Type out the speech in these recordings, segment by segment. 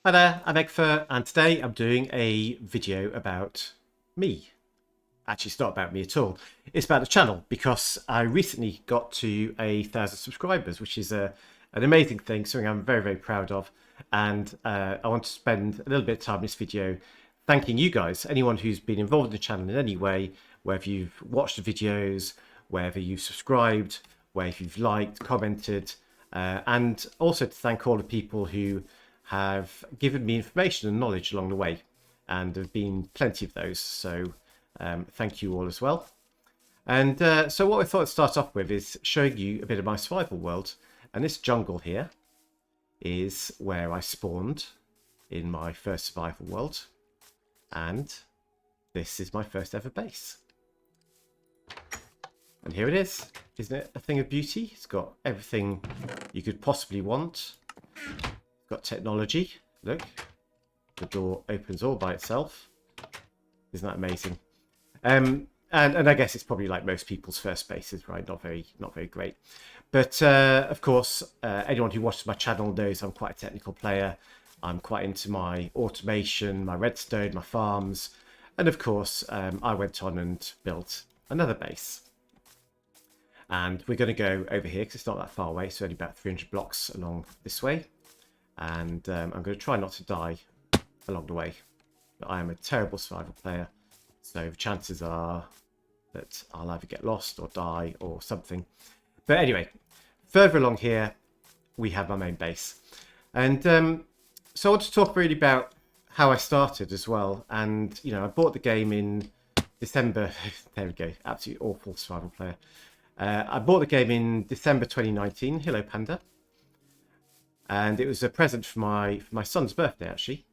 Hi there, I'm Egfur, and today I'm doing a video about me. Actually, it's not about me at all. It's about the channel because I recently got to 1,000 subscribers, which is an amazing thing, something I'm very, very proud of. And I want to spend a little bit of time in this video thanking you guys, anyone who's been involved in the channel in any way, whether you've watched the videos, whether you've subscribed, whether you've liked, commented, and also to thank all the people who have given me information and knowledge along the way, and there have been plenty of those, so thank you all as well. And so what I thought I'd start off with is showing you a bit of my survival world, and this jungle here is where I spawned in my first survival world, and this is my first ever base. And here it is. Isn't it a thing of beauty? It's got everything you could possibly want. Got technology. Look, the door opens all by itself. Isn't that amazing? And I guess it's probably like most people's first bases, right? Not very great. But of course, anyone who watches my channel knows I'm quite a technical player. I'm quite into my automation, my redstone, my farms, and of course, I went on and built another base. And we're going to go over here because it's not that far away. It's only about 300 blocks along this way. And I'm going to try not to die along the way. But I am a terrible survival player, so the chances are that I'll either get lost or die or something. But anyway, further along here, we have my main base. And so I want to talk really about how I started as well. And, you know, I bought the game in December. There we go. Absolutely awful survival player. I bought the game in December 2019. Hello, Panda. And it was a present for my son's birthday, actually.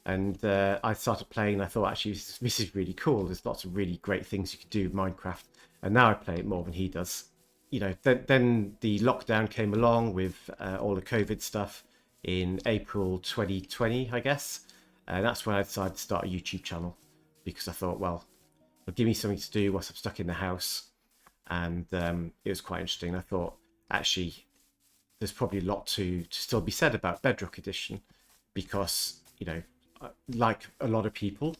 And I started playing, and I thought, actually, this is really cool. There's lots of really great things you can do with Minecraft. And now I play it more than he does. You know, then the lockdown came along with all the COVID stuff in April 2020, I guess. And that's when I decided to start a YouTube channel. Because I thought, well, it'll give me something to do whilst I'm stuck in the house. And it was quite interesting. I thought, actually, there's probably a lot to still be said about Bedrock Edition, because, you know, like a lot of people,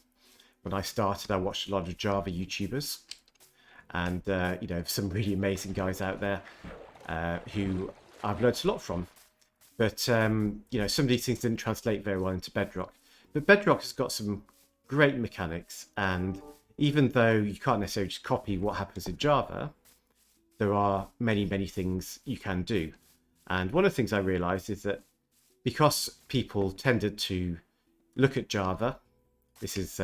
when I started, I watched a lot of Java YouTubers, and you know, some really amazing guys out there who I've learned a lot from. But you know, some of these things didn't translate very well into Bedrock. But Bedrock has got some great mechanics, and even though you can't necessarily just copy what happens in Java, there are many things you can do. And one of the things I realized is that because people tended to look at Java, this is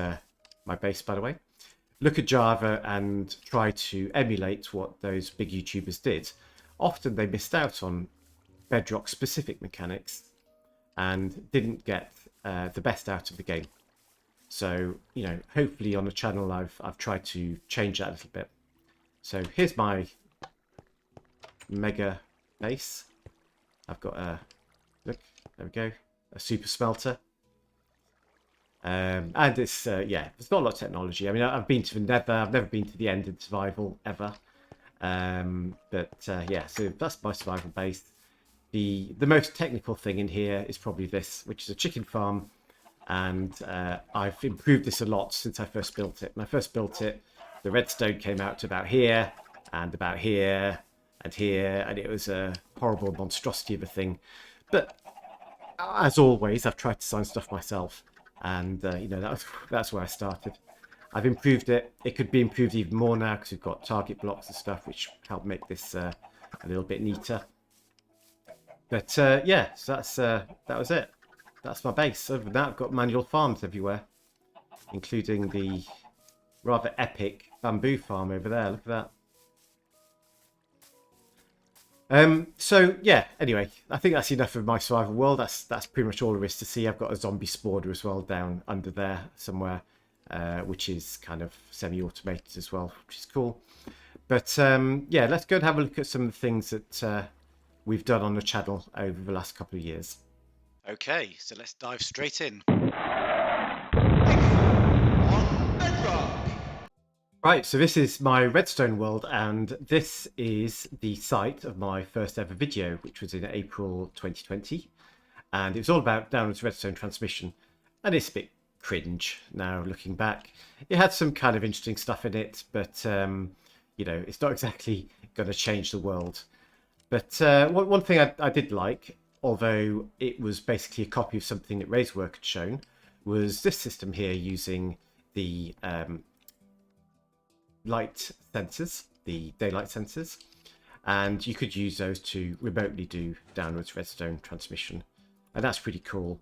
my base, by the way, look at Java and try to emulate what those big YouTubers did, often they missed out on Bedrock specific mechanics and didn't get the best out of the game. So, you know, hopefully on the channel I've tried to change that a little bit. So here's my mega base. I've got a, look, there we go, a super smelter. And it's, yeah, there's not a lot of technology. I mean, I've been to the Nether, I've never been to the end in survival, ever. Yeah, so that's my survival base. The most technical thing in here is probably this, which is a chicken farm. And I've improved this a lot since I first built it. When I first built it, the redstone came out to about here, and about here, and here, and it was a horrible monstrosity of a thing. But as always, I've tried to design stuff myself, and you know, that's where I started. I've improved it. It could be improved even more now because we've got target blocks and stuff, which help make this a little bit neater. But yeah, so that was it. That's my base. Other than that, I've got manual farms everywhere, including the rather epic bamboo farm over there. Look at that. So yeah, anyway, I think that's enough of my survival world. That's pretty much all there is to see. I've got a zombie spawner as well down under there somewhere, which is kind of semi-automated as well, which is cool. But yeah, let's go and have a look at some of the things that we've done on the channel over the last couple of years. Okay, so let's dive straight in. Right, so this is my redstone world, and this is the site of my first ever video, which was in April 2020. and it was all about downwards redstone transmission, and it's a bit cringe now looking back. It had some kind of interesting stuff in it, but you know, it's not exactly going to change the world. But one thing I did like, although it was basically a copy of something that Ray's work had shown, was this system here using the light sensors, the daylight sensors, and you could use those to remotely do downwards redstone transmission, and that's pretty cool.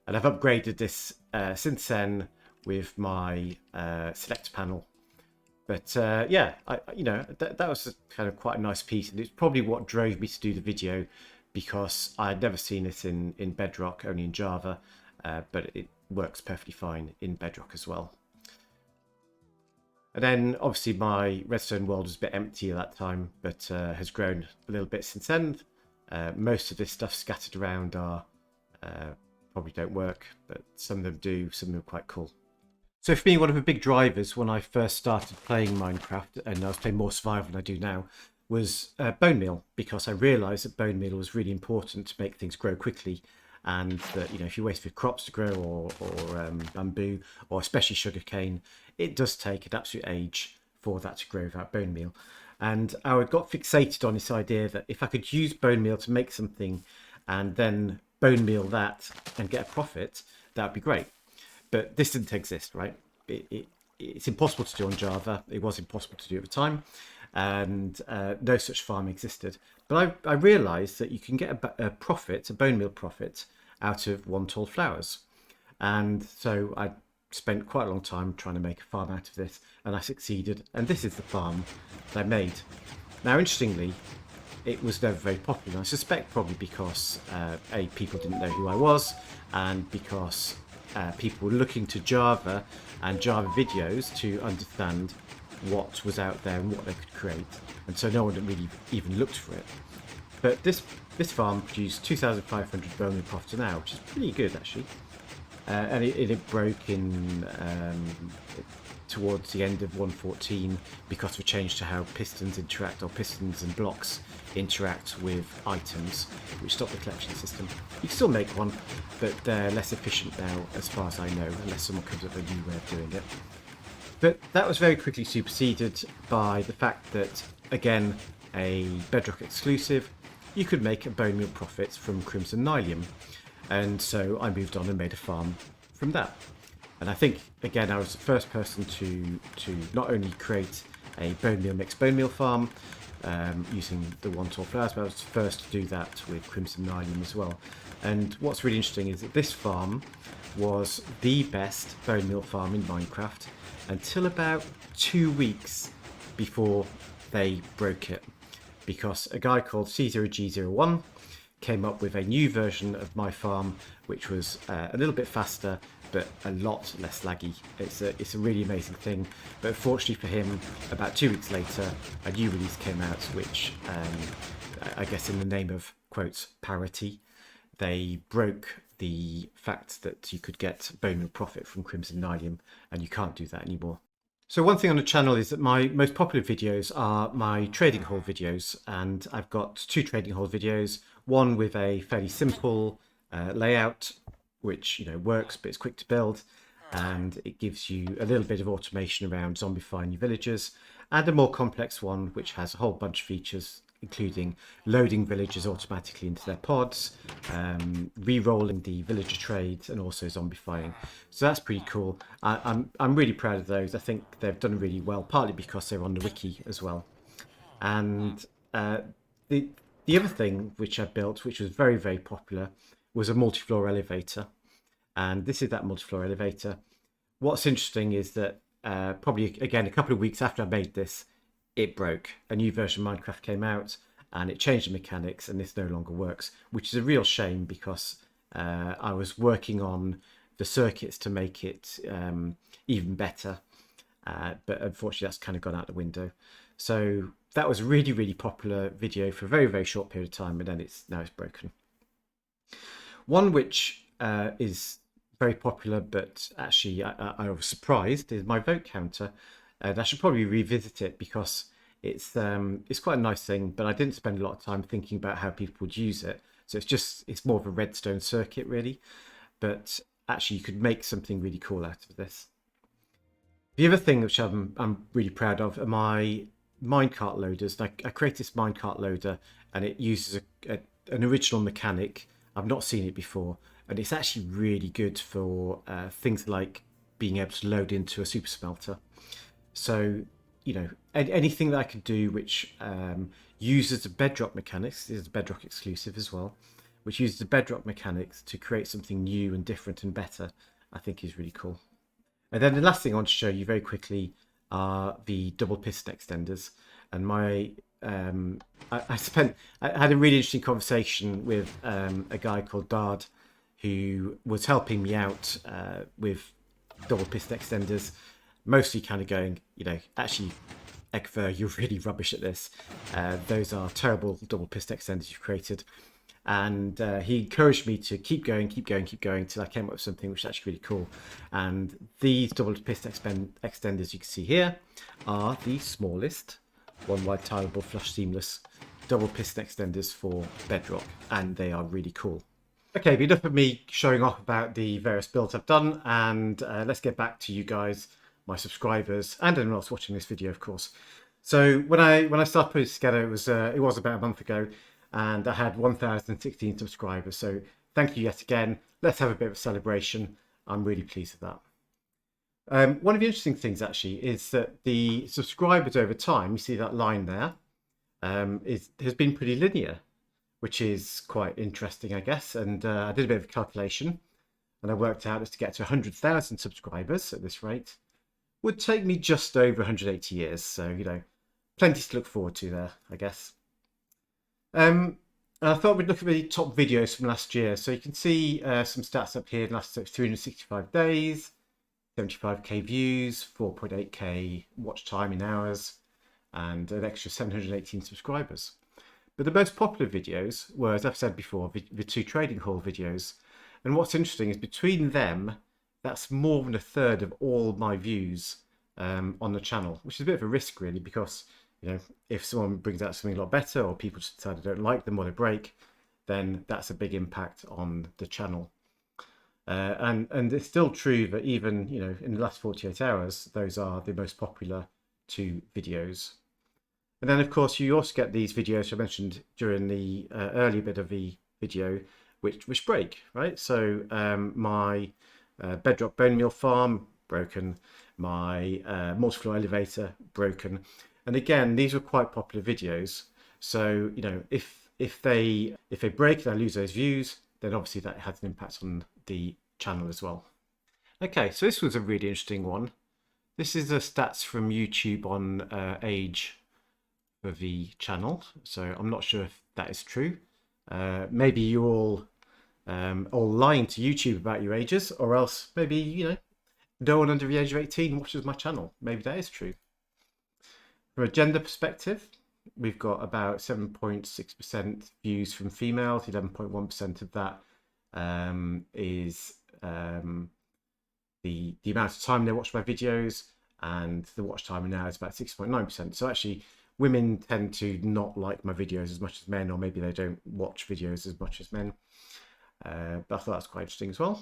And I've upgraded this since then with my select panel. But yeah, you know, that was kind of quite a nice piece, and it's probably what drove me to do the video, because I had never seen it in Bedrock, only in Java, but it works perfectly fine in Bedrock as well. And then obviously my redstone world was a bit empty at that time, but has grown a little bit since then. Most of this stuff scattered around are probably don't work, but some of them do, some of them are quite cool. So for me, one of the big drivers when I first started playing Minecraft, and I was playing more survival than I do now, was bone meal, because I realised that bone meal was really important to make things grow quickly, and that, you know, if you wait for crops to grow or bamboo, or especially sugarcane, it does take an absolute age for that to grow without bone meal. And I got fixated on this idea that if I could use bone meal to make something and then bone meal that and get a profit, that would be great. But this didn't exist, right? It's impossible to do on Java. It was impossible to do at the time, and no such farm existed. But I realised that you can get a profit, a bone meal profit, out of one tall flowers. And so I spent quite a long time trying to make a farm out of this, and I succeeded. And this is the farm that I made. Now, interestingly, it was never very popular. I suspect probably because people didn't know who I was, and because people were looking to Java and Java videos to understand what was out there and what they could create, and so no one really even looked for it. But this farm produced 2,500 bone meal profit an hour, which is pretty good actually, and it broke in towards the end of 1.14 because we changed to how pistons interact, or pistons and blocks interact with items, which stopped the collection system. You can still make one, but they're less efficient now, as far as I know, unless someone comes up with a new way of doing it. But that was very quickly superseded by the fact that, again, a Bedrock exclusive, you could make a bone meal profit from Crimson Nylium. And so I moved on and made a farm from that. And I think, again, I was the first person to not only create a mixed bone meal farm using the one tall flowers, but I was the first to do that with Crimson Nylium as well. And what's really interesting is that this farm was the best bone meal farm in Minecraft until about 2 weeks before they broke it, because a guy called C0G01 came up with a new version of my farm, which was a little bit faster, but a lot less laggy. It's a really amazing thing. But unfortunately for him, about 2 weeks later, a new release came out, which I guess in the name of, quotes, parity, they broke the fact that you could get bone meal profit from Crimson Nylium, and you can't do that anymore. So one thing on the channel is that my most popular videos are my trading hall videos, and I've got 2 trading hall videos, one with a fairly simple layout, which, you know, works but it's quick to build, and it gives you a little bit of automation around zombifying your villagers, and a more complex one which has a whole bunch of features, including loading villagers automatically into their pods, re-rolling the villager trades, and also zombifying. So that's pretty cool. I'm really proud of those. I think they've done really well, partly because they're on the wiki as well. And the other thing which I built, which was very, very popular, was a multi-floor elevator. And this is that multi-floor elevator. What's interesting is that probably, again, a couple of weeks after I made this, it broke. A new version of Minecraft came out and it changed the mechanics, and this no longer works, which is a real shame, because I was working on the circuits to make it even better. But unfortunately, that's kind of gone out the window. So that was a really, really popular video for a very, very short period of time, and then now it's broken. One which is very popular, but actually I was surprised, is my vote counter. And I should probably revisit it, because it's quite a nice thing, but I didn't spend a lot of time thinking about how people would use it. So it's more of a redstone circuit really, but actually you could make something really cool out of this. The other thing which I'm really proud of are my minecart loaders. I created this minecart loader, and it uses an original mechanic. I've not seen it before, and it's actually really good for things like being able to load into a super smelter. So, you know, anything that I can do which uses the bedrock mechanics, this is bedrock exclusive as well, which uses the bedrock mechanics to create something new and different and better, I think is really cool. And then the last thing I want to show you very quickly are the double piston extenders. And I had a really interesting conversation with a guy called Dard, who was helping me out with double piston extenders, mostly kind of going, you know, actually, Ekver, you're really rubbish at this. Those are terrible double piston extenders you've created. And he encouraged me to keep going till I came up with something which is actually really cool. And these double piston extenders you can see here are the smallest one wide tileable flush seamless double piston extenders for bedrock, and they are really cool. Okay, but enough of me showing off about the various builds I've done, and let's get back to you guys, my subscribers, and anyone else watching this video, of course. So when I started putting this together, it was about a month ago, and I had 1,016 subscribers. So thank you yet again. Let's have a bit of a celebration. I'm really pleased with that. One of the interesting things actually is that the subscribers over time, you see that line there, has been pretty linear, which is quite interesting, I guess. And I did a bit of a calculation, and I worked out that to get to 100,000 subscribers at this rate would take me just over 180 years. So, you know, plenty to look forward to there, I guess. And I thought we'd look at the top videos from last year. So you can see some stats up here. Last 365 days, 75k views, 4.8k watch time in hours, and an extra 718 subscribers. But the most popular videos were, as I've said before, the two trading hall videos. And what's interesting is between them, that's more than a third of all my views on the channel, which is a bit of a risk really, because you know, if someone brings out something a lot better, or people just decide they don't like them or they break, then that's a big impact on the channel. And it's still true that even, you know, in the last 48 hours, those are the most popular two videos. And then, of course, you also get these videos I mentioned during the earlier bit of the video, which break, right? So my bedrock bone meal farm, broken. My multi-floor elevator, broken. And again, these were quite popular videos. So, you know, if they break and I lose those views, then obviously that has an impact on the channel as well. Okay, so this was a really interesting one. This is the stats from YouTube on age for the channel. So I'm not sure if that is true. Maybe you're all lying to YouTube about your ages, or else maybe, you know, no one under the age of 18 watches my channel. Maybe that is true. From a gender perspective, we've got about 7.6% views from females. 11.1% of that is the amount of time they watch my videos, and the watch time now is about 6.9%. So actually, women tend to not like my videos as much as men, or maybe they don't watch videos as much as men. But I thought that's quite interesting as well.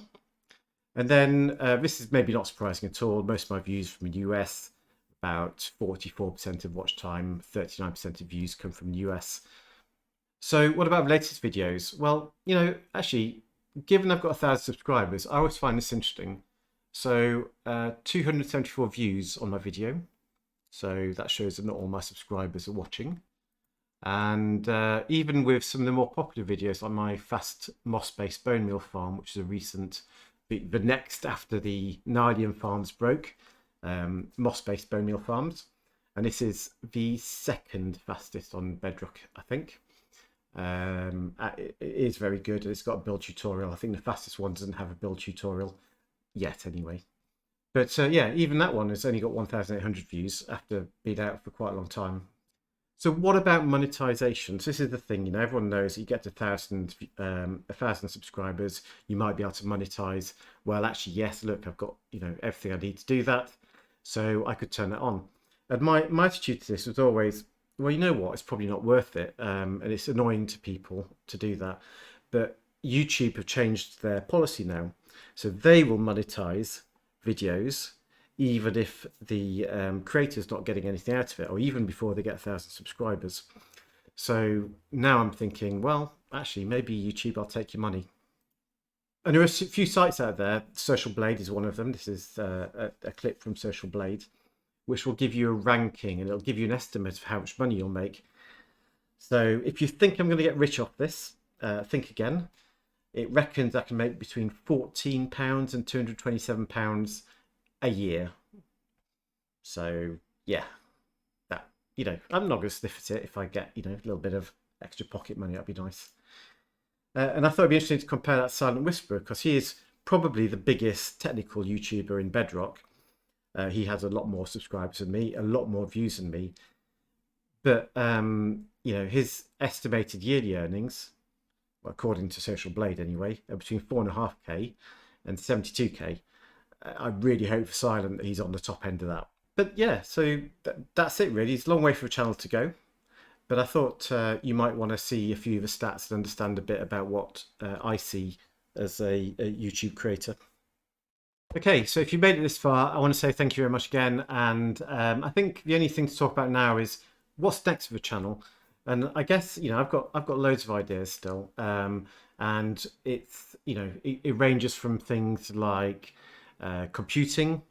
And then this is maybe not surprising at all. Most of my views from the US, about 44% of watch time, 39% of views come from the US. So what about the latest videos? Well, you know, actually, given I've got 1,000 subscribers, I always find this interesting. So 274 views on my video. So that shows that not all my subscribers are watching. And even with some of the more popular videos, like my fast moss-based bone meal farm, which is a recent, the next after the Nylian farms broke, moss-based bone meal farms, and this is the second fastest on Bedrock, I think. It is very good. It's got a build tutorial. I think the fastest one doesn't have a build tutorial yet, anyway. But yeah, even that one has only got 1,800 views after being out for quite a long time. So what about monetization? So this is the thing, you know, everyone knows you get to 1,000 subscribers, you might be able to monetize. Well, actually, yes, look, I've got, you know, everything I need to do that. So I could turn it on. And my attitude to this was always, well, you know what, it's probably not worth it. And it's annoying to people to do that. But YouTube have changed their policy now. So they will monetize videos even if the creator's not getting anything out of it, or even before they get 1,000 subscribers. So now I'm thinking, well, actually, maybe YouTube, I'll take your money. And there are a few sites out there. Social Blade is one of them. This is a clip from Social Blade, which will give you a ranking and it'll give you an estimate of how much money you'll make. So if you think I'm going to get rich off this, think again. It reckons I can make between £14 and £227 a year. So yeah, that, I'm not going to sniff at it. If I get, a little bit of extra pocket money, that'd be nice. And I thought it'd be interesting to compare that to Silent Whisperer, because he is probably the biggest technical YouTuber in Bedrock. He has a lot more subscribers than me, a lot more views than me. But, his estimated yearly earnings, according to Social Blade anyway, are between 4.5k and 72k. I really hope for Silent that he's on the top end of that. But yeah, so that's it really. It's a long way for a channel to go. But I thought you might want to see a few of the stats and understand a bit about what I see as a YouTube creator. Okay, so if you made it this far, I want to say thank you very much again. And I think the only thing to talk about now is what's next for the channel. And I guess, I've got loads of ideas still. And it's, it ranges from things like computing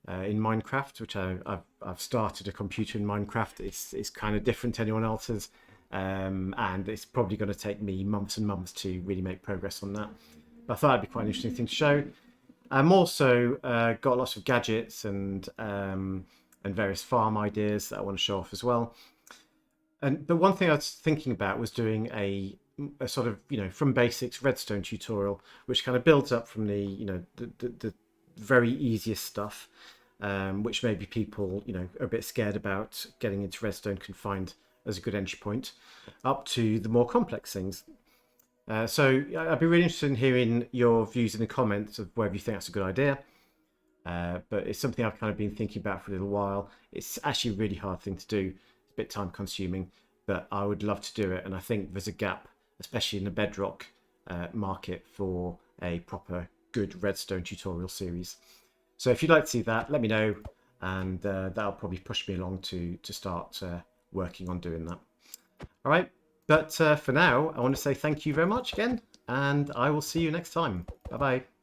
in Minecraft, which I've started a computer in Minecraft. It's kind of different to anyone else's. And it's probably going to take me months and months to really make progress on that. But I thought it'd be quite an interesting thing to show. I'm also got lots of gadgets and various farm ideas that I want to show off as well. But one thing I was thinking about was doing a sort of, from basics redstone tutorial, which kind of builds up from the, the very easiest stuff, which maybe people, are a bit scared about getting into redstone can find as a good entry point, up to the more complex things. So I'd be really interested in hearing your views in the comments of whether you think that's a good idea. But it's something I've kind of been thinking about for a little while. It's actually a really hard thing to do. It's a bit time consuming, but I would love to do it. And I think there's a gap, especially in the Bedrock market, for a proper good redstone tutorial series. So if you'd like to see that, let me know. And that'll probably push me along to start working on doing that. All right. But for now, I want to say thank you very much again, and I will see you next time. Bye-bye.